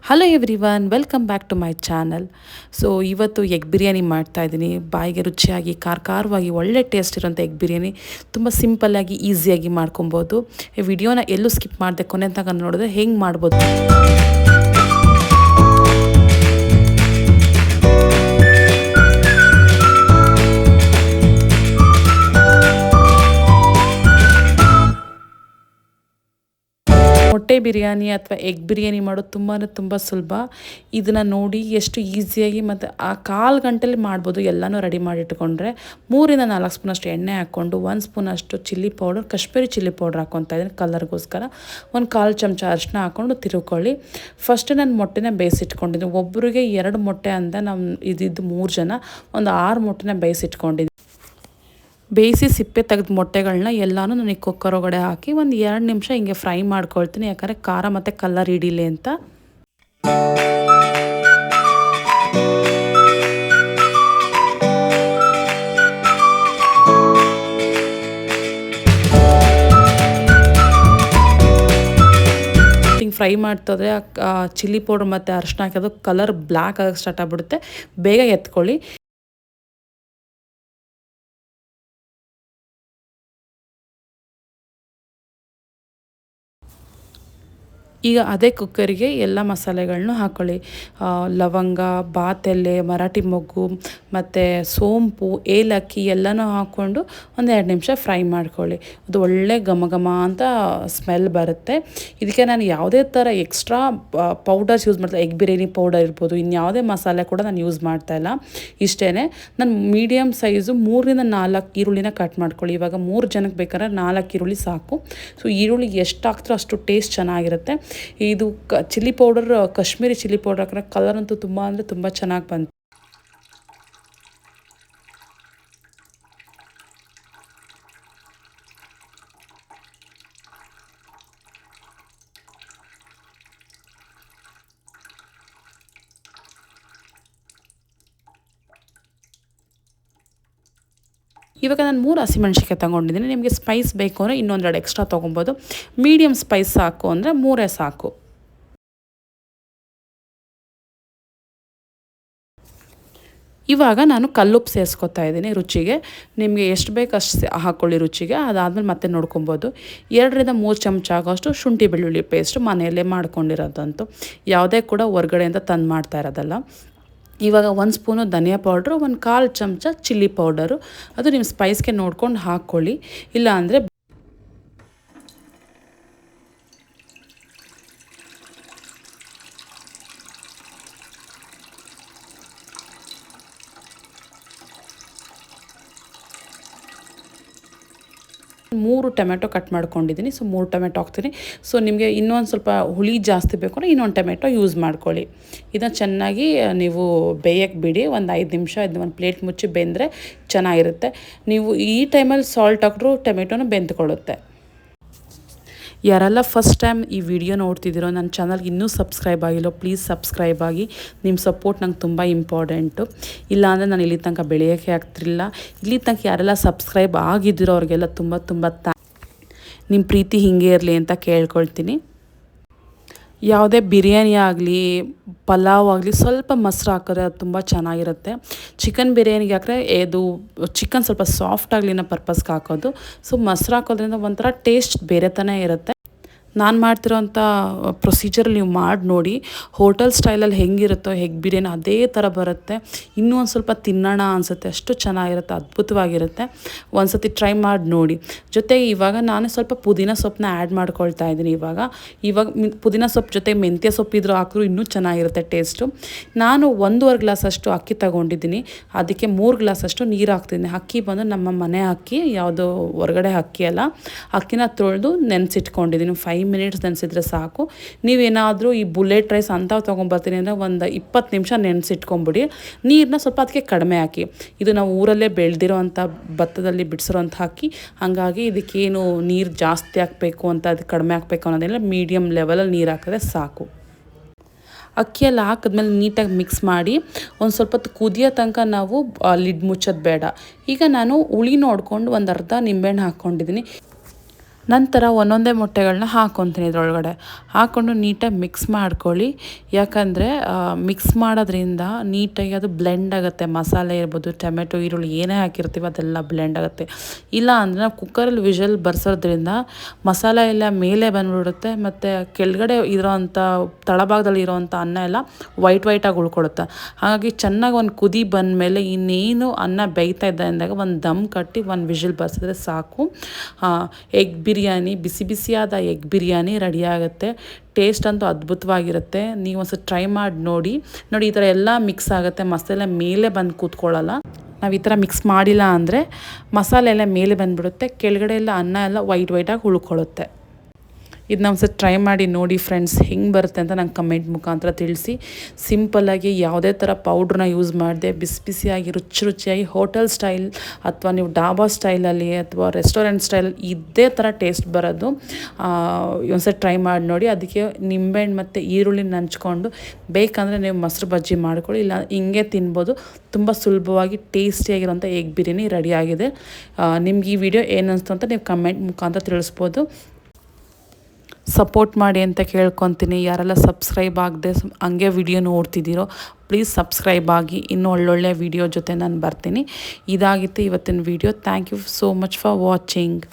Hello everyone, welcome back to my channel. So ಇವತ್ತು egg biryani ಮಾಡ್ತಾಯಿದ್ದೀನಿ. ಬಾಯಿಗೆ ರುಚಿಯಾಗಿ ಖಾರವಾಗಿ ಒಳ್ಳೆ ಟೇಸ್ಟ್ ಇರೋಂಥ ಎಗ್ ಬಿರಿಯಾನಿ ತುಂಬ ಸಿಂಪಲ್ಲಾಗಿ ಈಸಿಯಾಗಿ ಮಾಡ್ಕೊಬೋದು. ಈ ವಿಡಿಯೋನ ಎಲ್ಲೂ ಸ್ಕಿಪ್ ಮಾಡದೆ ಕೊನೆ ತನಕ ನೋಡಿದ್ರೆ ಹೆಂಗೆ ಮಾಡ್ಬೋದು. ಮೊಟ್ಟೆ ಬಿರಿಯಾನಿ ಅಥವಾ ಎಗ್ ಬಿರಿಯಾನಿ ಮಾಡೋದು ತುಂಬ ಸುಲಭ. ಇದನ್ನು ನೋಡಿ ಎಷ್ಟು ಈಸಿಯಾಗಿ ಮತ್ತು ಆ ಕಾಲು ಗಂಟೆಲಿ ಮಾಡ್ಬೋದು. ಎಲ್ಲನೂ ರೆಡಿ ಮಾಡಿಟ್ಕೊಂಡ್ರೆ 3-4 ಸ್ಪೂನಷ್ಟು ಎಣ್ಣೆ ಹಾಕ್ಕೊಂಡು 1 ಸ್ಪೂನಷ್ಟು chilli powder, Kashmiri chilli powder ಹಾಕ್ಕೊತಾ ಇದ್ದೀನಿ ಕಲರ್ಗೋಸ್ಕರ. 1/4 ಚಮಚ ಅರಿಶಿನ ಹಾಕ್ಕೊಂಡು ತಿರುಕೊಳ್ಳಿ. ಫಸ್ಟ್ ನಾನು ಮೊಟ್ಟೆನ ಬೇಯಿಸಿಟ್ಕೊಂಡಿದ್ದೀನಿ. ಒಬ್ಬರಿಗೆ 2 ಮೊಟ್ಟೆ ಅಂತ ನಾವು ಇದ್ದಿದ್ದು 3 ಜನ, ಒಂದು 6 ಮೊಟ್ಟೆನ ಬೇಯಿಸಿಟ್ಕೊಂಡಿದ್ದೀನಿ. ಬೇಯಿಸಿ ಸಿಪ್ಪೆ ತೆಗೆದು ಮೊಟ್ಟೆಗಳನ್ನ ಎಲ್ಲನೂ ನನಗೆ ಕುಕ್ಕರ್ ಒಳಗಡೆ ಹಾಕಿ ಒಂದು 2 ನಿಮಿಷ ಹಿಂಗೆ ಫ್ರೈ ಮಾಡ್ಕೊಳ್ತೀನಿ. ಯಾಕಂದರೆ ಖಾರ ಮತ್ತು ಕಲರ್ ಹಿಡೀಲಿ ಅಂತ. ಹಿಂಗೆ ಫ್ರೈ ಮಾಡ್ತಾಯಿದ್ರೆ ಚಿಲ್ಲಿ ಪೌಡರ್ ಮತ್ತು ಅರಿಶಿನ ಹಾಕೋದು ಕಲರ್ ಬ್ಲ್ಯಾಕ್ ಆಗೋಕ್ಕೆ ಸ್ಟಾರ್ಟ್ ಆಗಿಬಿಡುತ್ತೆ. ಬೇಗ ಎತ್ಕೊಳ್ಳಿ. ಈಗ ಅದೇ ಕುಕ್ಕರಿಗೆ ಎಲ್ಲ ಮಸಾಲೆಗಳನ್ನೂ ಹಾಕ್ಕೊಳ್ಳಿ. ಲವಂಗ, ಬಾತೆಲೆ, ಮರಾಠಿ ಮೊಗ್ಗು ಮತ್ತು ಸೋಂಪು, ಏಲಕ್ಕಿ ಎಲ್ಲನೂ ಹಾಕ್ಕೊಂಡು ಒಂದು 2 ನಿಮಿಷ ಫ್ರೈ ಮಾಡ್ಕೊಳ್ಳಿ. ಅದು ಒಳ್ಳೆ ಘಮ ಅಂತ ಸ್ಮೆಲ್ ಬರುತ್ತೆ. ಇದಕ್ಕೆ ನಾನು ಯಾವುದೇ ಥರ ಎಕ್ಸ್ಟ್ರಾ ಪೌಡರ್ಸ್ ಯೂಸ್ ಮಾಡ್ತಾ, ಎಗ್ ಬಿರಿಯಾನಿ ಪೌಡರ್ ಇರ್ಬೋದು, ಇನ್ಯಾವುದೇ ಮಸಾಲೆ ಕೂಡ ನಾನು ಯೂಸ್ ಮಾಡ್ತಾಯಿಲ್ಲ. ಇಷ್ಟೇ. ನಾನು ಮೀಡಿಯಮ್ ಸೈಜು 3-4 ಈರುಳ್ಳಿನ ಕಟ್ ಮಾಡ್ಕೊಳ್ಳಿ. ಇವಾಗ 3 ಜನಕ್ಕೆ ಬೇಕಾದ್ರೆ 4 ಈರುಳ್ಳಿ ಸಾಕು. ಸೊ ಈರುಳ್ಳಿ ಎಷ್ಟು ಹಾಕ್ತಾರೋ ಅಷ್ಟು ಟೇಸ್ಟ್ ಚೆನ್ನಾಗಿರುತ್ತೆ. ಇದು chilli powder, Kashmiri chilli powder ಹಾಕಿದ್ರೆ ಕಲರ್ ಅಂತೂ ತುಂಬ ಚೆನ್ನಾಗಿ ಬಂತು. ಇವಾಗ ನಾನು 3 ಹಸಿಮೆಣ್ಸಿಕಾಯಿ ತೊಗೊಂಡಿದ್ದೀನಿ. ನಿಮಗೆ ಸ್ಪೈಸ್ ಬೇಕು ಅಂದರೆ ಇನ್ನೊಂದೆರಡು ಎಕ್ಸ್ಟ್ರಾ ತೊಗೊಬೋದು. ಮೀಡಿಯಮ್ ಸ್ಪೈಸ್ ಸಾಕು ಅಂದರೆ 3 ಸಾಕು. ಇವಾಗ ನಾನು ಕಲ್ಲುಪ್ಪು ಸೇರಿಸ್ಕೊತಾ ಇದ್ದೀನಿ ರುಚಿಗೆ. ನಿಮಗೆ ಎಷ್ಟು ಬೇಕು ಅಷ್ಟು ಹಾಕ್ಕೊಳ್ಳಿ ರುಚಿಗೆ. ಅದಾದಮೇಲೆ ಮತ್ತೆ ನೋಡ್ಕೊಬೋದು. 2-3 ಚಮಚ ಆಗೋಷ್ಟು ಶುಂಠಿ ಬೆಳ್ಳುಳ್ಳಿ ಪೇಸ್ಟ್ ಮನೆಯಲ್ಲೇ ಮಾಡ್ಕೊಂಡಿರೋದಂತೂ, ಯಾವುದೇ ಕೂಡ ಹೊರ್ಗಡೆಯಿಂದ ತಂದು ಮಾಡ್ತಾ ಇರೋದಲ್ಲ. ಇವಾಗ 1 ಸ್ಪೂನು ಧನಿಯಾ ಪೌಡ್ರು, 1/4 ಚಮಚ ಚಿಲ್ಲಿ ಪೌಡರು. ಅದು ನಿಮ್ಮ ಸ್ಪೈಸ್ಗೆ ನೋಡ್ಕೊಂಡು ಹಾಕ್ಕೊಳ್ಳಿ. ಇಲ್ಲ ಅಂದರೆ 3 ಟೊಮೆಟೊ ಕಟ್ ಮಾಡ್ಕೊಂಡಿದ್ದೀನಿ. ಸೊ 3 ಟೊಮೆಟೊ ಹಾಕ್ತೀನಿ. ಸೊ ನಿಮಗೆ ಇನ್ನೊಂದು ಸ್ವಲ್ಪ ಹುಳಿ ಜಾಸ್ತಿ ಬೇಕು ಅಂದರೆ ಇನ್ನೊಂದು ಟೊಮೆಟೊ ಯೂಸ್ ಮಾಡ್ಕೊಳ್ಳಿ. ಇದನ್ನು ಚೆನ್ನಾಗಿ ನೀವು ಬೇಯಕ್ಕೆ ಬಿಡಿ. ಒಂದು 5 ನಿಮಿಷ ಇದನ್ನ ಒಂದು ಪ್ಲೇಟ್ ಮುಚ್ಚಿ ಬೆಂದರೆ ಚೆನ್ನಾಗಿರುತ್ತೆ. ನೀವು ಈ ಟೈಮಲ್ಲಿ ಸಾಲ್ಟ್ ಹಾಕಿದ್ರೂ ಟೊಮೆಟೊನೂ ಬೆಂದ್ಕೊಳ್ಳುತ್ತೆ. ಯಾರೆಲ್ಲ ಫಸ್ಟ್ ಟೈಮ್ ಈ ವಿಡಿಯೋ ನೋಡ್ತಿದ್ದೀರೋ, ನನ್ನ ಚಾನಲ್ಗೆ ಇನ್ನೂ ಸಬ್ಸ್ಕ್ರೈಬ್ ಆಗಿಲ್ಲೋ, ಪ್ಲೀಸ್ ಸಬ್ಸ್ಕ್ರೈಬ್ ಆಗಿ. ನಿಮ್ಮ ಸಪೋರ್ಟ್ ನಂಗೆ ತುಂಬ ಇಂಪಾರ್ಟೆಂಟು. ಇಲ್ಲಾಂದರೆ ನಾನು ಇಲ್ಲಿ ತನಕ ಬೆಳೆಯೋಕ್ಕೆ ಆಗ್ತಿರಲಿಲ್ಲ. ಇಲ್ಲಿ ತನಕ ಯಾರೆಲ್ಲ ಸಬ್ಸ್ಕ್ರೈಬ್ ಆಗಿದ್ದೀರೋ ಅವ್ರಿಗೆಲ್ಲ ತುಂಬ ನಿಮ್ಮ ಪ್ರೀತಿ ಹೀಗೆ ಇರಲಿ ಅಂತ ಕೇಳ್ಕೊಳ್ತೀನಿ. ಯಾವುದೇ ಬಿರಿಯಾನಿ ಆಗಲಿ, ಪಲಾವ್ ಆಗಲಿ, ಸ್ವಲ್ಪ ಮೊಸರು ಹಾಕಿದ್ರೆ ಅದು ತುಂಬ ಚೆನ್ನಾಗಿರುತ್ತೆ. ಚಿಕನ್ ಬಿರಿಯಾನಿಗೆ ಹಾಕಿದ್ರೆ ಇದು ಚಿಕನ್ ಸ್ವಲ್ಪ ಸಾಫ್ಟ್ ಆಗಲಿ ಅನ್ನೋ ಪರ್ಪಸ್ಗೆ ಹಾಕೋದು. ಸೊ ಮೊಸರು ಹಾಕೋದ್ರಿಂದ ಒಂಥರ ಟೇಸ್ಟ್ ಬೇರೆ ಥರ ಇರುತ್ತೆ. ನಾನು ಮಾಡ್ತಿರೋಂಥ ಪ್ರೊಸೀಜರಲ್ಲಿ ನೀವು ಮಾಡಿ ನೋಡಿ. ಹೋಟೆಲ್ ಸ್ಟೈಲಲ್ಲಿ ಹೆಂಗಿರುತ್ತೋ ಎಗ್ ಬಿರಿಯಾನಿ ಅದೇ ಥರ ಬರುತ್ತೆ. ಇನ್ನೂ ಒಂದು ಸ್ವಲ್ಪ ತಿನ್ನೋಣ ಅನಿಸುತ್ತೆ. ಅಷ್ಟು ಚೆನ್ನಾಗಿರುತ್ತೆ, ಅದ್ಭುತವಾಗಿರುತ್ತೆ. ಒಂದು ಸತಿ ಟ್ರೈ ಮಾಡಿ ನೋಡಿ. ಜೊತೆಗೆ ಇವಾಗ ನಾನು ಸ್ವಲ್ಪ ಪುದೀನ ಸೊಪ್ಪನ್ನ ಆ್ಯಡ್ ಮಾಡ್ಕೊಳ್ತಾ ಇದ್ದೀನಿ. ಇವಾಗ ಪುದೀನ ಸೊಪ್ಪು ಜೊತೆ ಮೆಂತ್ಯ ಸೊಪ್ಪಿದ್ರು ಹಾಕಿದ್ರು ಇನ್ನೂ ಚೆನ್ನಾಗಿರುತ್ತೆ ಟೇಸ್ಟು. ನಾನು 1.5 ಗ್ಲಾಸಷ್ಟು ಅಕ್ಕಿ ತೊಗೊಂಡಿದ್ದೀನಿ. ಅದಕ್ಕೆ 3 ಗ್ಲಾಸಷ್ಟು ನೀರು ಹಾಕ್ತಿದ್ದೀನಿ. ಅಕ್ಕಿ ಬಂದು ನಮ್ಮ ಮನೆ ಅಕ್ಕಿ, ಯಾವುದೋ ಹೊರಗಡೆ ಅಕ್ಕಿ ಅಲ್ಲ. ಅಕ್ಕಿನ ತೊಳೆದು ನೆನೆಸಿಟ್ಕೊಂಡಿದ್ದೀನಿ. 5 ಮಿನಿಟ್ಸ್ ನೆನೆಸಿದ್ರೆ ಸಾಕು. ನೀವೇನಾದರೂ ಈ ಬುಲೆಟ್ ರೈಸ್ ಅಂಥವು ತೊಗೊಂಬರ್ತೀನಿ ಅಂದರೆ ಒಂದು 20 ನಿಮಿಷ ನೆನೆಸಿಟ್ಕೊಂಬಿಡಿ. ನೀರನ್ನ ಸ್ವಲ್ಪ ಅದಕ್ಕೆ ಕಡಿಮೆ ಹಾಕಿ. ಇದು ನಾವು ಊರಲ್ಲೇ ಬೆಳೆದಿರೋ ಅಂಥ ಭತ್ತದಲ್ಲಿ ಬಿಡಿಸಿರೋಂಥ ಅಕ್ಕಿ. ಹಾಗಾಗಿ ಇದಕ್ಕೇನು ನೀರು ಜಾಸ್ತಿ ಹಾಕಬೇಕು ಅಂತ, ಅದು ಕಡಿಮೆ ಹಾಕಬೇಕು ಅನ್ನೋದಿಲ್ಲ. ಮೀಡಿಯಮ್ ಲೆವೆಲಲ್ಲಿ ನೀರು ಹಾಕಿದ್ರೆ ಸಾಕು. ಅಕ್ಕಿಯೆಲ್ಲ ಹಾಕಿದ್ಮೇಲೆ ನೀಟಾಗಿ ಮಿಕ್ಸ್ ಮಾಡಿ ಒಂದು ಸ್ವಲ್ಪ ಹೊತ್ತು ಕುದಿಯೋ ತನಕ ನಾವು ಲಿಡ್ ಮುಚ್ಚೋದು ಬೇಡ. ಈಗ ನಾನು ಹುಳಿ ನೋಡಿಕೊಂಡು ಒಂದು ಅರ್ಧ ನಿಂಬೆಹಣ್ಣು ಹಾಕ್ಕೊಂಡಿದ್ದೀನಿ. ನಂತರ ಒಂದೊಂದೇ ಮೊಟ್ಟೆಗಳನ್ನ ಹಾಕ್ಕೊತೀನಿ ಇದರೊಳಗಡೆ. ಹಾಕ್ಕೊಂಡು ನೀಟಾಗಿ ಮಿಕ್ಸ್ ಮಾಡ್ಕೊಳ್ಳಿ. ಯಾಕಂದರೆ ಮಿಕ್ಸ್ ಮಾಡೋದ್ರಿಂದ ನೀಟಾಗಿ ಅದು ಬ್ಲೆಂಡ್ ಆಗುತ್ತೆ. ಮಸಾಲೆ ಇರ್ಬೋದು, ಟೊಮೆಟೊ, ಈರುಳ್ಳಿ ಏನೇ ಹಾಕಿರ್ತೀವಿ ಅದೆಲ್ಲ ಬ್ಲೆಂಡ್ ಆಗುತ್ತೆ. ಇಲ್ಲ ಅಂದರೆ ನಾವು ಕುಕ್ಕರಲ್ಲಿ ವಿಷಲ್ ಬರ್ಸೋದ್ರಿಂದ ಮಸಾಲೆ ಎಲ್ಲ ಮೇಲೆ ಬಂದುಬಿಡುತ್ತೆ ಮತ್ತು ಕೆಳಗಡೆ ಇರೋವಂಥ ತಳಭಾಗದಲ್ಲಿ ಇರೋವಂಥ ಅನ್ನ ಎಲ್ಲ ವೈಟಾಗಿ ಉಳ್ಕೊಳುತ್ತೆ. ಹಾಗಾಗಿ ಚೆನ್ನಾಗಿ ಒಂದು ಕುದಿ ಬಂದಮೇಲೆ ಇನ್ನೇನು ಅನ್ನ ಬೇಯ್ತಾ ಇದೆ ಅಂದಾಗ ಒಂದು ದಮ್ ಕಟ್ಟಿ ಒಂದು ವಿಷಲ್ ಬರ್ಸಿದ್ರೆ ಸಾಕು. ಎಗ್ ಬಿರಿಯಾನಿ, ಬಿಸಿ ಬಿಸಿಯಾದ ಎಗ್ ಬಿರಿಯಾನಿ ರೆಡಿ ಆಗುತ್ತೆ. ಟೇಸ್ಟ್ ಅಂತೂ ಅದ್ಭುತವಾಗಿರುತ್ತೆ. ನೀವು ಒಂದ್ಸಲ ಟ್ರೈ ಮಾಡಿ ನೋಡಿ. ಈ ಥರ ಎಲ್ಲ ಮಿಕ್ಸ್ ಆಗುತ್ತೆ, ಮಸಾಲೆ ಮೇಲೆ ಬಂದು ಕೂತ್ಕೊಳ್ಳಲ್ಲ. ನಾವು ಈ ಥರ ಮಿಕ್ಸ್ ಮಾಡಿಲ್ಲ ಅಂದರೆ ಮಸಾಲೆ ಎಲ್ಲ ಮೇಲೆ ಬಂದುಬಿಡುತ್ತೆ, ಕೆಳಗಡೆ ಎಲ್ಲ ಅನ್ನ ಎಲ್ಲ ವೈಟಾಗಿ ಉಳ್ಕೊಳ್ಳುತ್ತೆ. ಇದನ್ನ ಒಂದ್ಸಲ ಟ್ರೈ ಮಾಡಿ ನೋಡಿ ಫ್ರೆಂಡ್ಸ್, ಹೆಂಗೆ ಬರುತ್ತೆ ಅಂತ ನಂಗೆ ಕಮೆಂಟ್ ಮುಖಾಂತರ ತಿಳಿಸಿ. ಸಿಂಪಲ್ಲಾಗಿ ಯಾವುದೇ ಥರ ಪೌಡ್ರನ್ನ ಯೂಸ್ ಮಾಡಿದೆ, ಬಿಸಿ ಬಿಸಿಯಾಗಿ ರುಚಿಯಾಗಿ ಹೋಟೆಲ್ ಸ್ಟೈಲ್ ಅಥವಾ ನೀವು ಡಾಬಾ ಸ್ಟೈಲಲ್ಲಿ ಅಥವಾ ರೆಸ್ಟೋರೆಂಟ್ ಸ್ಟೈಲ್ ಇದೇ ಥರ ಟೇಸ್ಟ್ ಬರೋದು. ಒಂದ್ಸಲ ಟ್ರೈ ಮಾಡಿ ನೋಡಿ. ಅದಕ್ಕೆ ನಿಂಬೆಹಣ್ಣು ಮತ್ತು ಈರುಳ್ಳಿನ ಹಂಚ್ಕೊಂಡು ಬೇಕಂದರೆ ನೀವು ಮೊಸರು ಬಜ್ಜಿ ಮಾಡ್ಕೊಳ್ಳಿ, ಇಲ್ಲ ಹಿಂಗೆ ತಿನ್ಬೋದು. ತುಂಬ ಸುಲಭವಾಗಿ ಟೇಸ್ಟಿಯಾಗಿರೋಂಥ ಎಗ್ ಬಿರಿಯಾನಿ ರೆಡಿಯಾಗಿದೆ. ನಿಮ್ಗೆ ಈ ವಿಡಿಯೋ ಏನು ಅನಿಸ್ತು ಅಂತ ನೀವು ಕಮೆಂಟ್ ಮುಖಾಂತರ ತಿಳಿಸ್ಬೋದು. ಸಪೋರ್ಟ್ ಮಾಡಿ ಅಂತ ಕೇಳ್ಕೊತೀನಿ. ಯಾರೆಲ್ಲ ಸಬ್ಸ್ಕ್ರೈಬ್ ಆಗದೆ ಹಂಗೆ ವಿಡಿಯೋ ನೋಡ್ತಿದ್ದೀರೋ ಪ್ಲೀಸ್ ಸಬ್ಸ್ಕ್ರೈಬ್ ಆಗಿ. ಇನ್ನೂ ಒಳ್ಳೊಳ್ಳೆ ವಿಡಿಯೋ ಜೊತೆ ನಾನು ಬರ್ತೀನಿ. ಇದಾಗಿತ್ತು ಇವತ್ತಿನ video. Thank you so much for watching.